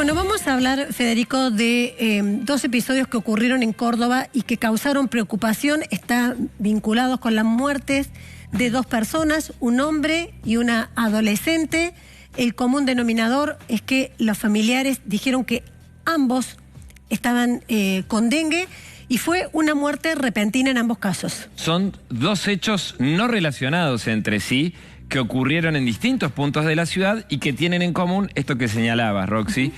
Bueno, vamos a hablar, Federico, de dos episodios que ocurrieron en Córdoba y que causaron preocupación. Están vinculados con las muertes de dos personas, un hombre y una adolescente. El común denominador es que los familiares dijeron que ambos estaban con dengue y fue una muerte repentina en ambos casos. Son dos hechos no relacionados entre sí, que ocurrieron en distintos puntos de la ciudad y que tienen en común esto que señalabas, Roxy,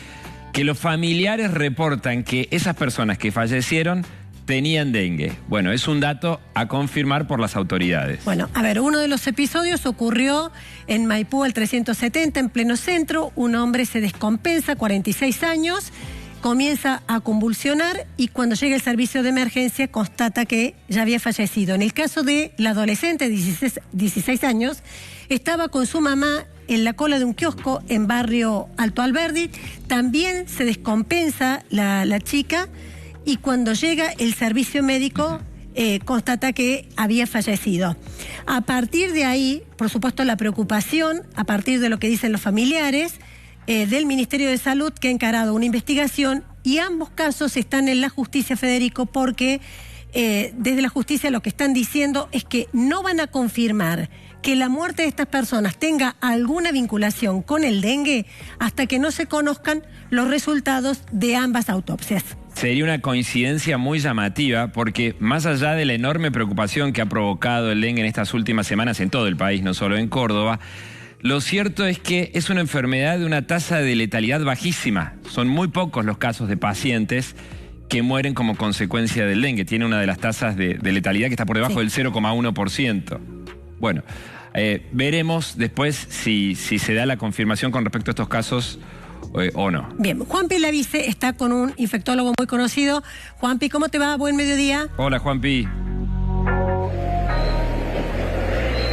que los familiares reportan que esas personas que fallecieron tenían dengue. Bueno, es un dato a confirmar por las autoridades. Bueno, a ver, uno de los episodios ocurrió en Maipú, al 370, en pleno centro. Un hombre se descompensa, 46 años, comienza a convulsionar y cuando llega el servicio de emergencia constata que ya había fallecido. En el caso de la adolescente, 16 años, estaba con su mamá en la cola de un kiosco en barrio Alto Alberdi. También se descompensa la chica y cuando llega el servicio médico constata que había fallecido. A partir de ahí, por supuesto, la preocupación, a partir de lo que dicen los familiares, del Ministerio de Salud, que ha encarado una investigación, y ambos casos están en la justicia, Federico, porque desde la justicia lo que están diciendo es que no van a confirmar que la muerte de estas personas tenga alguna vinculación con el dengue hasta que no se conozcan los resultados de ambas autopsias. Sería una coincidencia muy llamativa porque más allá de la enorme preocupación que ha provocado el dengue en estas últimas semanas en todo el país, no solo en Córdoba, lo cierto es que es una enfermedad de una tasa de letalidad bajísima. Son muy pocos los casos de pacientes que mueren como consecuencia del dengue. Tiene una de las tasas de letalidad que está por debajo del 0,1%. Bueno, veremos después si se da la confirmación con respecto a estos casos o no. Bien, Juanpi Lavice está con un infectólogo muy conocido. Juanpi, ¿cómo te va? Buen mediodía. Hola, Juanpi.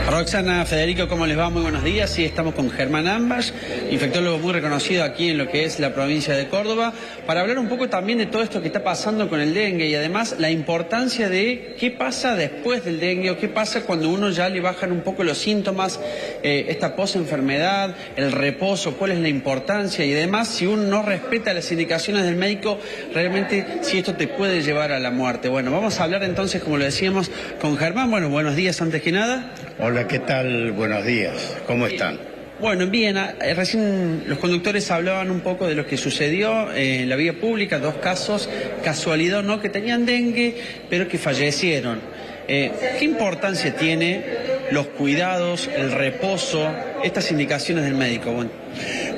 Roxana, Federico, ¿cómo les va? Muy buenos días. Sí, estamos con Germán Ambas, infectólogo muy reconocido aquí en lo que es la provincia de Córdoba, para hablar un poco también de todo esto que está pasando con el dengue y además la importancia de qué pasa después del dengue o qué pasa cuando uno ya le bajan un poco los síntomas, esta posenfermedad, el reposo, cuál es la importancia y además si uno no respeta las indicaciones del médico, realmente si esto te puede llevar a la muerte. Bueno, vamos a hablar entonces, como lo decíamos, con Germán. Bueno, buenos días antes que nada. Hola, ¿qué tal? Buenos días. ¿Cómo están? Bueno, bien, recién los conductores hablaban un poco de lo que sucedió en la vía pública, dos casos, casualidad o no, que tenían dengue, pero que fallecieron. ¿Qué importancia tiene los cuidados, el reposo, estas indicaciones del médico?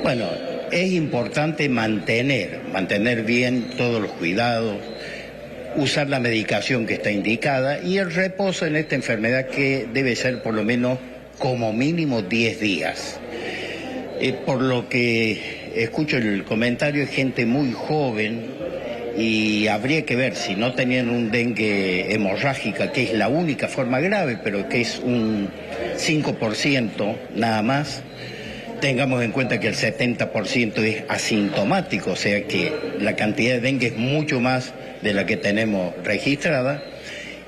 Bueno, es importante mantener bien todos los cuidados, usar la medicación que está indicada y el reposo en esta enfermedad que debe ser por lo menos como mínimo 10 días. Por lo que escucho el comentario, es gente muy joven y habría que ver si no tenían un dengue hemorrágica, que es la única forma grave, pero que es un 5% nada más. Tengamos en cuenta que el 70% es asintomático, o sea que la cantidad de dengue es mucho más de la que tenemos registrada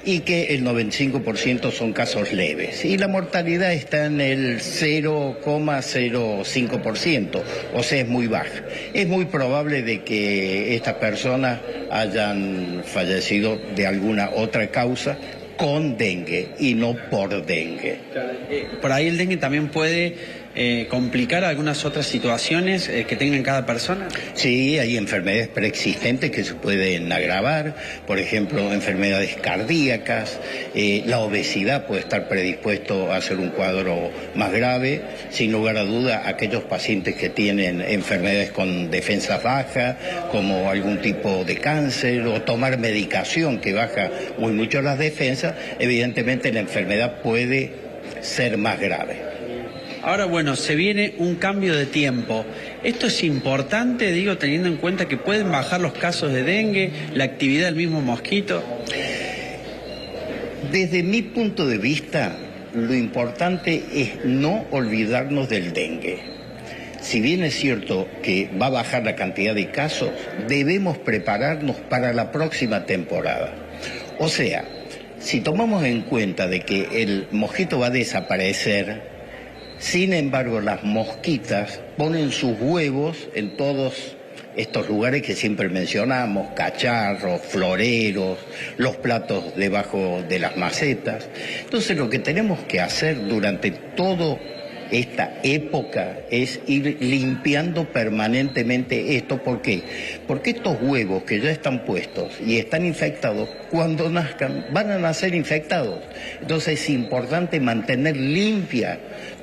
y que el 95% son casos leves. Y la mortalidad está en el 0,05%, o sea, es muy baja. Es muy probable de que estas personas hayan fallecido de alguna otra causa con dengue y no por dengue. Por ahí el dengue también puede complicar algunas otras situaciones que tengan cada persona. Sí, hay enfermedades preexistentes que se pueden agravar, por ejemplo, enfermedades cardíacas, la obesidad puede estar predispuesto a hacer un cuadro más grave, sin lugar a duda aquellos pacientes que tienen enfermedades con defensas bajas, como algún tipo de cáncer o tomar medicación que baja muy mucho las defensas, evidentemente la enfermedad puede ser más grave. Ahora, bueno, se viene un cambio de tiempo. Esto es importante, digo, teniendo en cuenta que pueden bajar los casos de dengue, la actividad del mismo mosquito. Desde mi punto de vista, lo importante es no olvidarnos del dengue. Si bien es cierto que va a bajar la cantidad de casos, debemos prepararnos para la próxima temporada. O sea, si tomamos en cuenta de que el mosquito va a desaparecer, sin embargo, las mosquitas ponen sus huevos en todos estos lugares que siempre mencionamos, cacharros, floreros, los platos debajo de las macetas. Entonces lo que tenemos que hacer durante toda esta época es ir limpiando permanentemente esto. ¿Por qué? Porque estos huevos que ya están puestos y están infectados, cuando nazcan van a nacer infectados. Entonces es importante mantener limpia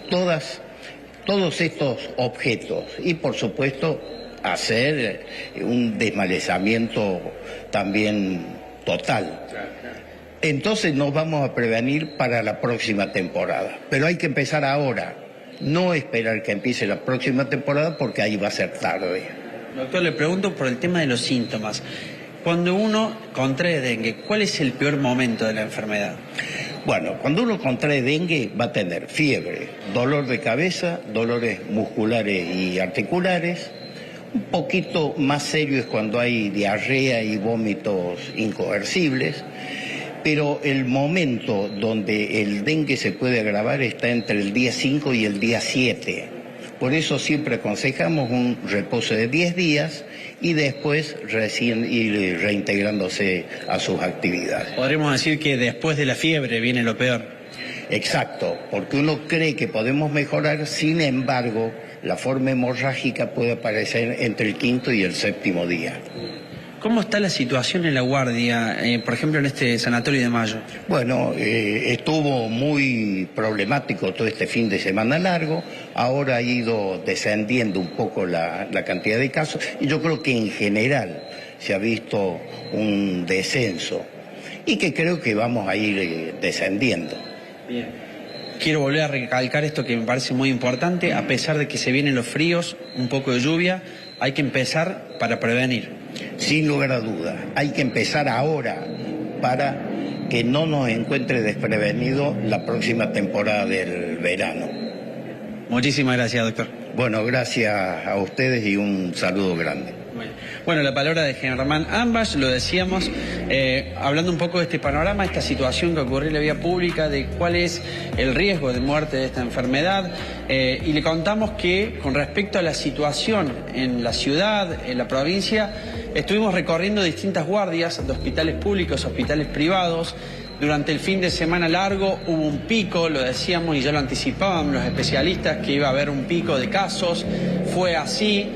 todos estos objetos y por supuesto hacer un desmalezamiento también total. Entonces nos vamos a prevenir para la próxima temporada. Pero hay que empezar ahora, no esperar que empiece la próxima temporada porque ahí va a ser tarde. Doctor, le pregunto por el tema de los síntomas. Cuando uno contrae dengue, ¿cuál es el peor momento de la enfermedad? Bueno, cuando uno contrae dengue va a tener fiebre, dolor de cabeza, dolores musculares y articulares. Un poquito más serio es cuando hay diarrea y vómitos incoercibles, pero el momento donde el dengue se puede agravar está entre el día 5 y el día 7. Por eso siempre aconsejamos un reposo de 10 días y después recién ir reintegrándose a sus actividades. Podríamos decir que después de la fiebre viene lo peor. Exacto, porque uno cree que podemos mejorar, sin embargo, la forma hemorrágica puede aparecer entre el 5.º y el 7.º día. ¿Cómo está la situación en la guardia, por ejemplo, en este sanatorio de Mayo? Bueno, estuvo muy problemático todo este fin de semana largo, ahora ha ido descendiendo un poco la cantidad de casos y yo creo que en general se ha visto un descenso y que creo que vamos a ir descendiendo. Bien. Quiero volver a recalcar esto que me parece muy importante, a pesar de que se vienen los fríos, un poco de lluvia, hay que empezar para prevenir. Sin lugar a dudas, hay que empezar ahora para que no nos encuentre desprevenido la próxima temporada del verano. Muchísimas gracias, doctor. Bueno, gracias a ustedes y un saludo grande. Bueno, la palabra de Germán Ambach, lo decíamos, hablando un poco de este panorama, esta situación que ocurrió en la vía pública, de cuál es el riesgo de muerte de esta enfermedad, y le contamos que con respecto a la situación en la ciudad, en la provincia, estuvimos recorriendo distintas guardias de hospitales públicos, hospitales privados. Durante el fin de semana largo hubo un pico, lo decíamos y ya lo anticipaban los especialistas, que iba a haber un pico de casos, fue así,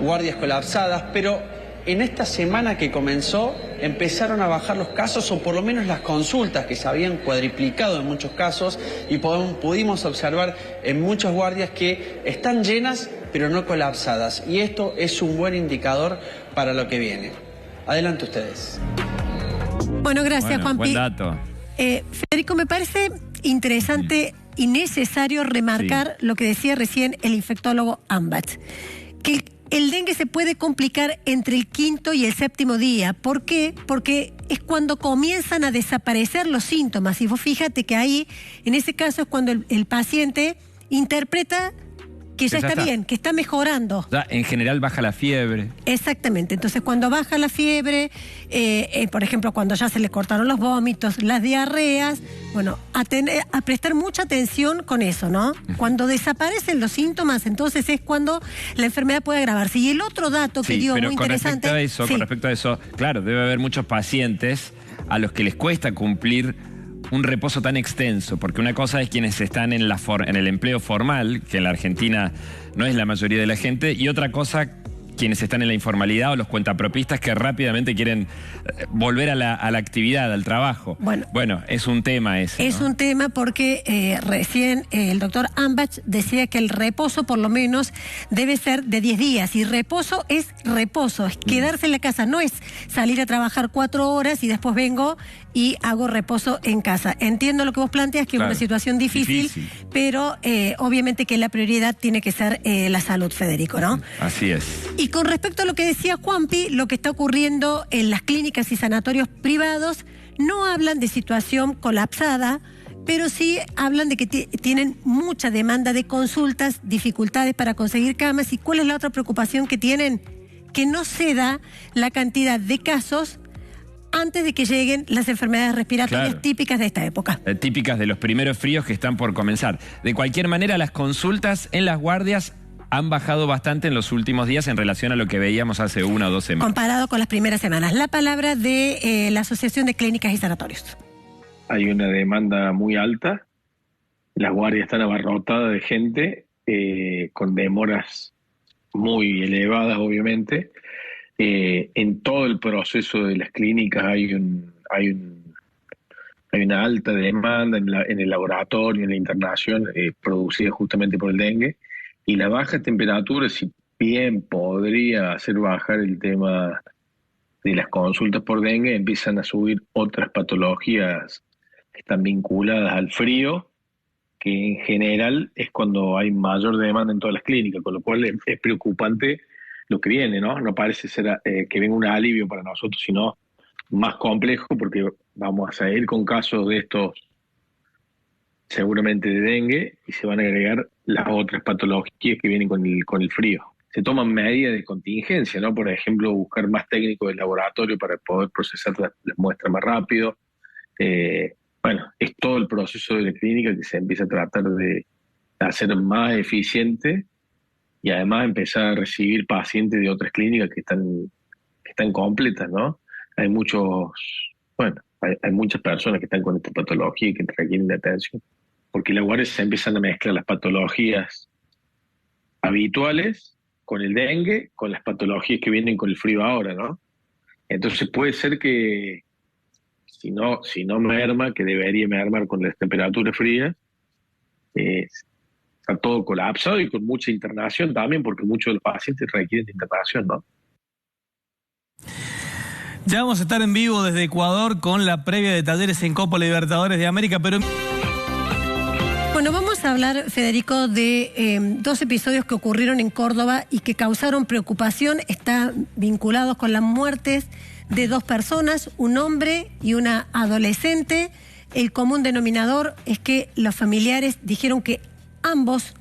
guardias colapsadas, pero en esta semana que comenzó empezaron a bajar los casos, o por lo menos las consultas, que se habían cuadriplicado en muchos casos, y pudimos observar en muchas guardias que están llenas pero no colapsadas, y esto es un buen indicador para lo que viene. Adelante ustedes. Bueno, gracias, Juanpi. Buen dato. Federico, me parece interesante y necesario remarcar lo que decía recién el infectólogo Ambach, que el dengue se puede complicar entre el 5.º y el 7.º día. ¿Por qué? Porque es cuando comienzan a desaparecer los síntomas. Y vos fíjate que ahí, en ese caso, es cuando el paciente interpreta que ya está bien, que está mejorando. Ya, en general baja la fiebre. Exactamente. Entonces, cuando baja la fiebre, por ejemplo, cuando ya se le cortaron los vómitos, las diarreas, bueno, a prestar mucha atención con eso, ¿no? Cuando desaparecen los síntomas, entonces es cuando la enfermedad puede agravarse. Y el otro dato que dio muy interesante... Con respecto a eso, claro, debe haber muchos pacientes a los que les cuesta cumplir un reposo tan extenso, porque una cosa es quienes están en el empleo formal, que en la Argentina no es la mayoría de la gente, y otra cosa quienes están en la informalidad o los cuentapropistas que rápidamente quieren volver a la actividad, al trabajo. Bueno, es un tema ese, Es ¿no? un tema porque recién el doctor Ambach decía que el reposo por lo menos debe ser de 10 días. Y reposo, es quedarse en la casa, no es salir a trabajar 4 horas y después vengo y hago reposo en casa. Entiendo lo que vos planteas, que es una situación difícil, pero obviamente que la prioridad tiene que ser la salud, Federico, ¿no? Así es. Y con respecto a lo que decía Juanpi, lo que está ocurriendo en las clínicas y sanatorios privados, no hablan de situación colapsada, pero sí hablan de que tienen mucha demanda de consultas, dificultades para conseguir camas. ¿Y cuál es la otra preocupación que tienen? Que no se da la cantidad de casos antes de que lleguen las enfermedades respiratorias típicas de esta época. Típicas de los primeros fríos que están por comenzar. De cualquier manera, las consultas en las guardias han bajado bastante en los últimos días en relación a lo que veíamos hace 1 o 2 semanas. Comparado con las primeras semanas. La palabra de la Asociación de Clínicas y Sanatorios. Hay una demanda muy alta, las guardias están abarrotadas de gente, con demoras muy elevadas, obviamente. En todo el proceso de las clínicas hay una alta demanda en el laboratorio, en la internación, producida justamente por el dengue. Y la baja temperatura, si bien podría hacer bajar el tema de las consultas por dengue, empiezan a subir otras patologías que están vinculadas al frío, que en general es cuando hay mayor demanda en todas las clínicas, con lo cual es preocupante lo que viene, ¿no? No parece ser que venga un alivio para nosotros, sino más complejo, porque vamos a seguir con casos de estos, seguramente de dengue, y se van a agregar las otras patologías que vienen con el frío. Se toman medidas de contingencia, ¿no? Por ejemplo, buscar más técnicos del laboratorio para poder procesar las muestras más rápido. Bueno, es todo el proceso de la clínica que se empieza a tratar de hacer más eficiente y además empezar a recibir pacientes de otras clínicas que están completas, ¿no? Hay muchas personas que están con esta patología y que requieren de atención. Porque la guardia se empiezan a mezclar las patologías habituales con el dengue, con las patologías que vienen con el frío ahora, ¿no? Entonces puede ser que si no merma, que debería mermar con las temperaturas frías, está todo colapsado y con mucha internación también, porque muchos de los pacientes requieren de internación, ¿no? Ya vamos a estar en vivo desde Ecuador con la previa de Talleres en Copa Libertadores de América, pero... Bueno, vamos a hablar, Federico, de 2 episodios que ocurrieron en Córdoba y que causaron preocupación. Están vinculados con las muertes de 2 personas, un hombre y una adolescente. El común denominador es que los familiares dijeron que ambos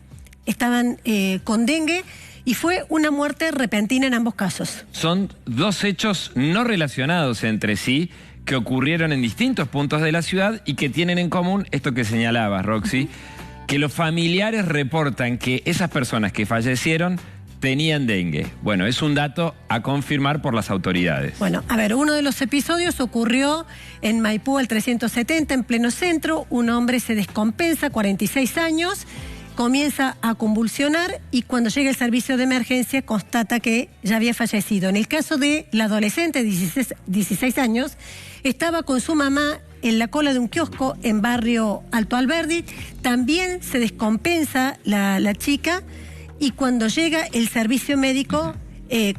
estaban con dengue y fue una muerte repentina en ambos casos. Son 2 hechos no relacionados entre sí que ocurrieron en distintos puntos de la ciudad y que tienen en común esto que señalabas, Roxy, que los familiares reportan que esas personas que fallecieron tenían dengue. Bueno, es un dato a confirmar por las autoridades. Bueno, a ver, uno de los episodios ocurrió en Maipú al 370, en pleno centro. Un hombre se descompensa, 46 años, comienza a convulsionar y cuando llega el servicio de emergencia constata que ya había fallecido. En el caso de la adolescente, 16 años, estaba con su mamá en la cola de un kiosco en barrio Alto Alberdi. También se descompensa la chica y cuando llega el servicio médico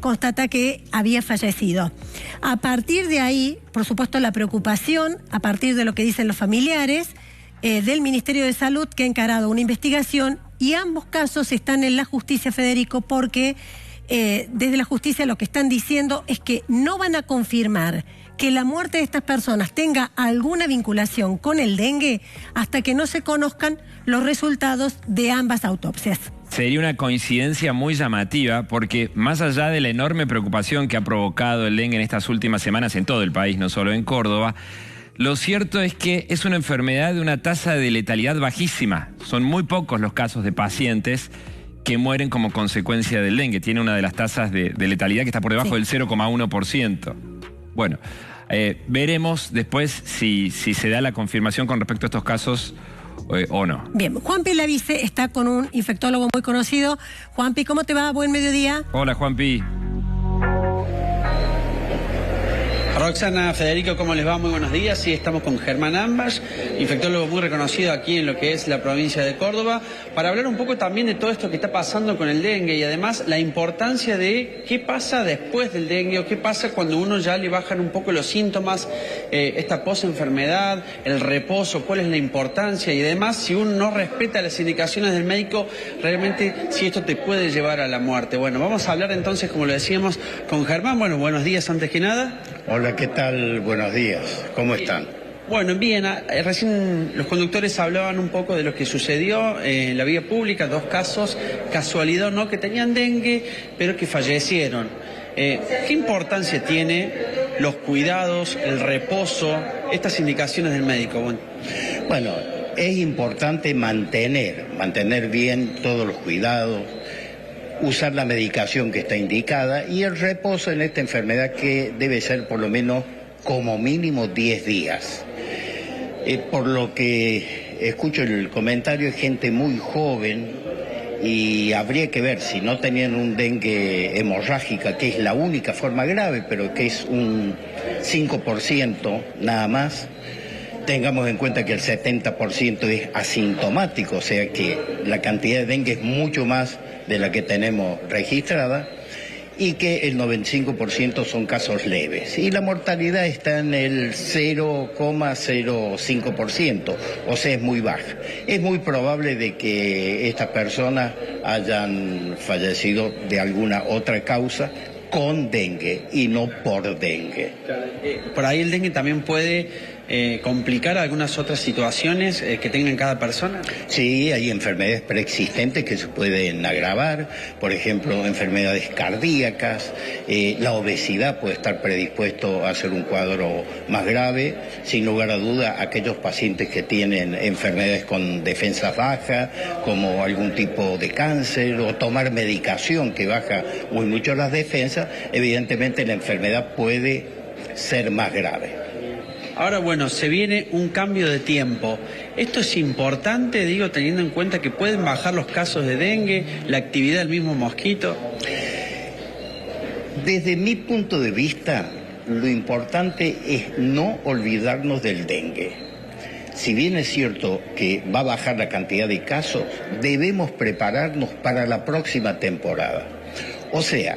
constata que había fallecido. A partir de ahí, por supuesto, la preocupación, a partir de lo que dicen los familiares, del Ministerio de Salud, que ha encarado una investigación, y ambos casos están en la justicia, Federico, porque desde la justicia lo que están diciendo es que no van a confirmar que la muerte de estas personas tenga alguna vinculación con el dengue hasta que no se conozcan los resultados de ambas autopsias. Sería una coincidencia muy llamativa porque más allá de la enorme preocupación que ha provocado el dengue en estas últimas semanas en todo el país, no solo en Córdoba, lo cierto es que es una enfermedad de una tasa de letalidad bajísima. Son muy pocos los casos de pacientes que mueren como consecuencia del dengue. Tiene una de las tasas de letalidad que está por debajo del 0,1%. Bueno, veremos después si se da la confirmación con respecto a estos casos o no. Bien, Juanpi Lavice está con un infectólogo muy conocido. Juanpi, ¿cómo te va? Buen mediodía. Hola, Juanpi. Roxana, Federico, ¿cómo les va? Muy buenos días. Sí, estamos con Germán Ambas, infectólogo muy reconocido aquí en lo que es la provincia de Córdoba, para hablar un poco también de todo esto que está pasando con el dengue y además la importancia de qué pasa después del dengue o qué pasa cuando uno ya le bajan un poco los síntomas, esta posenfermedad, el reposo, cuál es la importancia y además si uno no respeta las indicaciones del médico, realmente si esto te puede llevar a la muerte. Bueno, vamos a hablar entonces, como lo decíamos, con Germán. Bueno, buenos días antes que nada. Hola, ¿qué tal? Buenos días. ¿Cómo están? Bueno, bien, recién los conductores hablaban un poco de lo que sucedió en la vía pública, 2 casos, casualidad o no, que tenían dengue, pero que fallecieron. ¿Qué importancia tiene los cuidados, el reposo, estas indicaciones del médico? Bueno, es importante mantener bien todos los cuidados, usar la medicación que está indicada y el reposo en esta enfermedad que debe ser por lo menos como mínimo 10 días. Por lo que escucho el comentario, es gente muy joven y habría que ver si no tenían un dengue hemorrágica, que es la única forma grave, pero que es un 5% nada más. Tengamos en cuenta que el 70% es asintomático, o sea que la cantidad de dengue es mucho más de la que tenemos registrada y que el 95% son casos leves. Y la mortalidad está en el 0,05%, o sea, es muy baja. Es muy probable de que estas personas hayan fallecido de alguna otra causa con dengue y no por dengue. Por ahí el dengue también puede complicar algunas otras situaciones que tengan cada persona. Sí, hay enfermedades preexistentes que se pueden agravar, por ejemplo, enfermedades cardíacas, la obesidad puede estar predispuesto a hacer un cuadro más grave, sin lugar a duda aquellos pacientes que tienen enfermedades con defensas bajas, como algún tipo de cáncer, o tomar medicación que baja muy mucho las defensas, evidentemente la enfermedad puede ser más grave. Ahora, bueno, se viene un cambio de tiempo. Esto es importante, digo, teniendo en cuenta que pueden bajar los casos de dengue, la actividad del mismo mosquito. Desde mi punto de vista, lo importante es no olvidarnos del dengue. Si bien es cierto que va a bajar la cantidad de casos, debemos prepararnos para la próxima temporada. O sea,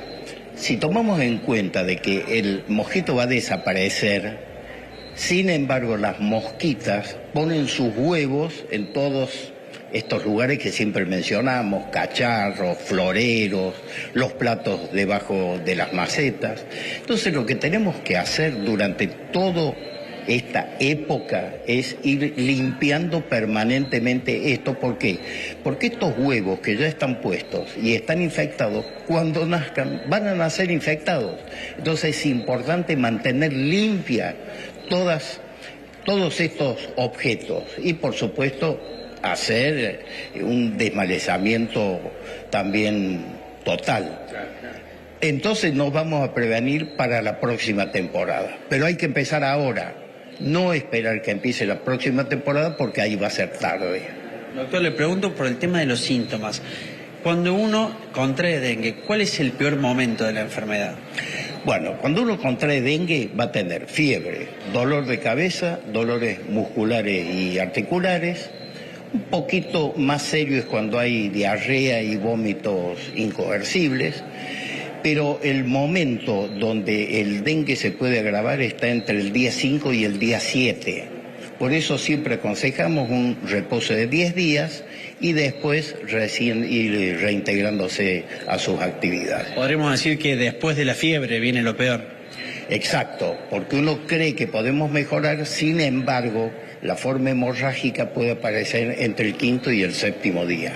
si tomamos en cuenta de que el mosquito va a desaparecer, sin embargo, las mosquitas ponen sus huevos en todos estos lugares que siempre mencionamos, cacharros, floreros, los platos debajo de las macetas. Entonces, lo que tenemos que hacer durante toda esta época es ir limpiando permanentemente esto. ¿Por qué? Porque estos huevos que ya están puestos y están infectados, cuando nazcan van a nacer infectados. Entonces, es importante mantener limpia todos estos objetos y por supuesto hacer un desmalezamiento también total. Entonces nos vamos a prevenir para la próxima temporada, pero hay que empezar ahora, no esperar que empiece la próxima temporada porque ahí va a ser tarde. Doctor, le pregunto por el tema de los síntomas. Cuando uno contrae dengue, ¿cuál es el peor momento de la enfermedad? Bueno, cuando uno contrae dengue va a tener fiebre, dolor de cabeza, dolores musculares y articulares. Un poquito más serio es cuando hay diarrea y vómitos incoercibles, pero el momento donde el dengue se puede agravar está entre el día 5 y el día 7. Por eso siempre aconsejamos un reposo de 10 días y después recién ir reintegrándose a sus actividades. Podríamos decir que después de la fiebre viene lo peor. Exacto, porque uno cree que podemos mejorar, sin embargo, la forma hemorrágica puede aparecer entre el 5.º y el 7.º día.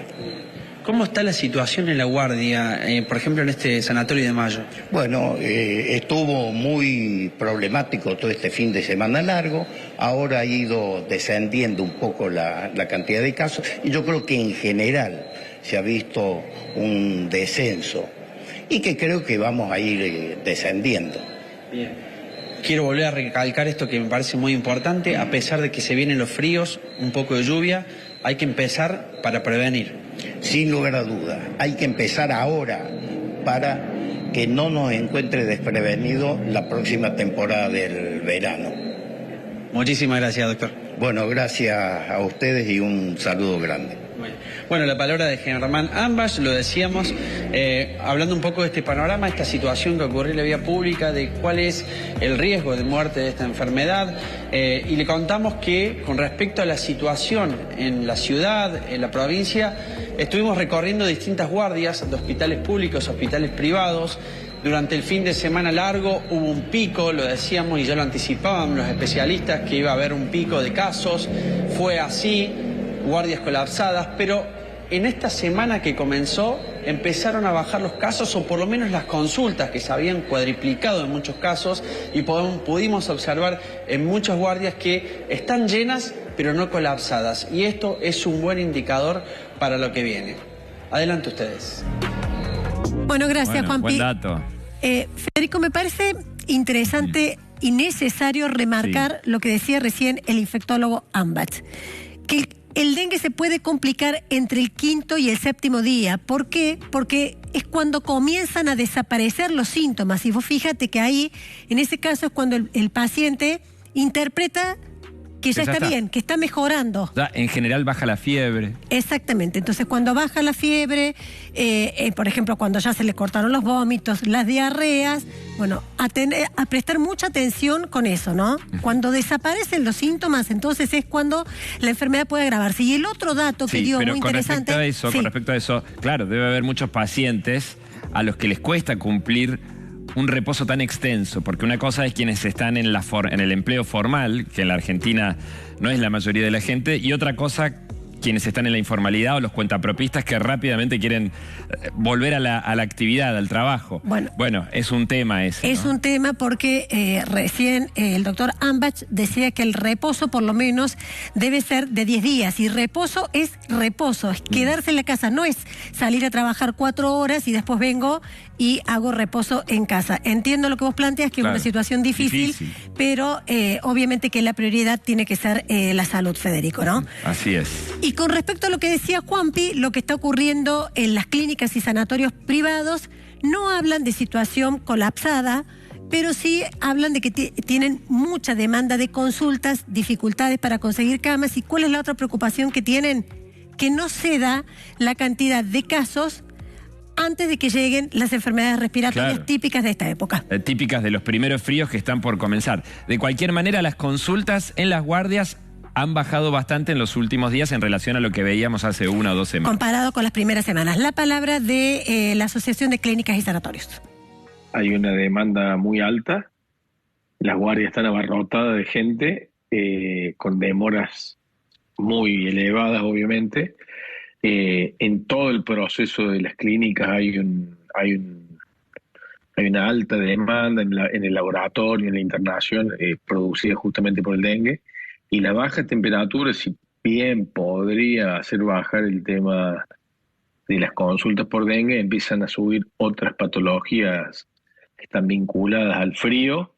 ¿Cómo está la situación en la guardia, por ejemplo, en este sanatorio de Mayo? Bueno, estuvo muy problemático todo este fin de semana largo, ahora ha ido descendiendo un poco la cantidad de casos y yo creo que en general se ha visto un descenso y que creo que vamos a ir descendiendo. Bien. Quiero volver a recalcar esto que me parece muy importante, a pesar de que se vienen los fríos, un poco de lluvia, hay que empezar para prevenir. Sin lugar a duda, hay que empezar ahora para que no nos encuentre desprevenido la próxima temporada del verano. Muchísimas gracias, doctor. Bueno, gracias a ustedes y un saludo grande. Bueno, la palabra de Germán Ambas, lo decíamos, hablando un poco de este panorama, esta situación que ocurrió en la vía pública, de cuál es el riesgo de muerte de esta enfermedad, y le contamos que con respecto a la situación en la ciudad, en la provincia, estuvimos recorriendo distintas guardias de hospitales públicos, hospitales privados. Durante el fin de semana largo hubo un pico, lo decíamos y ya lo anticipaban los especialistas, que iba a haber un pico de casos, fue así, guardias colapsadas, pero en esta semana que comenzó empezaron a bajar los casos, o por lo menos las consultas, que se habían cuadriplicado en muchos casos, y pudimos observar en muchas guardias que están llenas pero no colapsadas, y esto es un buen indicador para lo que viene. Adelante ustedes. Bueno, gracias, Juanpi. Buen dato. Federico, me parece interesante y necesario remarcar lo que decía recién el infectólogo Ambach, que el dengue se puede complicar entre el 5º y el 7º día. ¿Por qué? Porque es cuando comienzan a desaparecer los síntomas. Y vos fíjate que ahí, en ese caso, es cuando el paciente interpreta que ya está bien, que está mejorando. Ya, en general baja la fiebre. Exactamente. Entonces, cuando baja la fiebre, por ejemplo, cuando ya se le cortaron los vómitos, las diarreas, bueno, a prestar mucha atención con eso, ¿no? Cuando desaparecen los síntomas, entonces es cuando la enfermedad puede agravarse. Y el otro dato que dio muy interesante... Con respecto a eso, claro, debe haber muchos pacientes a los que les cuesta cumplir un reposo tan extenso, porque una cosa es quienes están en el empleo formal, que en la Argentina no es la mayoría de la gente, y otra cosa quienes están en la informalidad o los cuentapropistas que rápidamente quieren volver a la actividad, al trabajo. Bueno, es un tema ese, Es ¿no? un tema porque recién el doctor Ambach decía que el reposo por lo menos debe ser de 10 días. Y reposo, es quedarse en la casa. No es salir a trabajar 4 horas y después vengo y hago reposo en casa. Entiendo lo que vos planteas, que es una situación difícil. Pero obviamente que la prioridad tiene que ser la salud, Federico, ¿no? Así es. Y con respecto a lo que decía Juanpi, lo que está ocurriendo en las clínicas y sanatorios privados, no hablan de situación colapsada, pero sí hablan de que tienen mucha demanda de consultas, dificultades para conseguir camas. ¿Y cuál es la otra preocupación que tienen? Que no se da la cantidad de casos antes de que lleguen las enfermedades respiratorias típicas de esta época. Típicas de los primeros fríos que están por comenzar. De cualquier manera, las consultas en las guardias han bajado bastante en los últimos días en relación a lo que veíamos hace 1 o 2 semanas. Comparado con las primeras semanas. La palabra de la Asociación de Clínicas y Sanatorios. Hay una demanda muy alta, las guardias están abarrotadas de gente, con demoras muy elevadas, obviamente. En todo el proceso de las clínicas hay una alta demanda en el laboratorio, en la internación, producida justamente por el dengue. Y la baja temperatura, si bien podría hacer bajar el tema de las consultas por dengue, empiezan a subir otras patologías que están vinculadas al frío,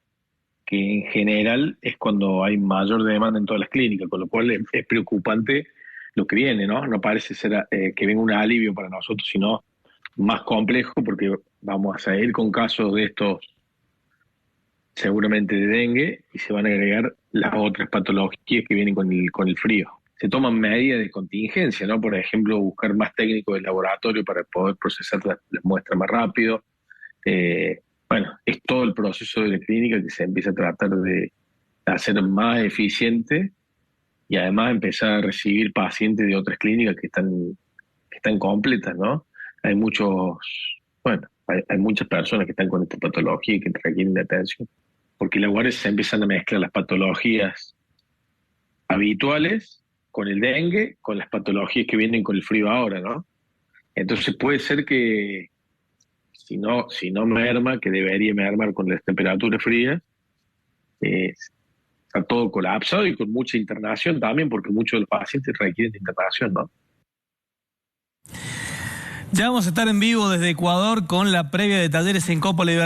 que en general es cuando hay mayor demanda en todas las clínicas, con lo cual es preocupante lo que viene, ¿no? No parece ser que venga un alivio para nosotros, sino más complejo, porque vamos a seguir con casos de estos, seguramente de dengue, y se van a agregar las otras patologías que vienen con el frío. Se toman medidas de contingencia, ¿no? Por ejemplo, buscar más técnicos del laboratorio para poder procesar las muestras más rápido. Bueno, es todo el proceso de la clínica que se empieza a tratar de hacer más eficiente y además empezar a recibir pacientes de otras clínicas que están completas, ¿no? Hay muchas personas que están con esta patología y que requieren de atención. Porque en la guardia se empiezan a mezclar las patologías habituales con el dengue, con las patologías que vienen con el frío ahora, ¿no? Entonces puede ser que si no merma, que debería mermar con las temperaturas frías, está todo colapsado y con mucha internación también, porque muchos de los pacientes requieren de internación, ¿no? Ya vamos a estar en vivo desde Ecuador con la previa de Talleres en Copa Libertadores.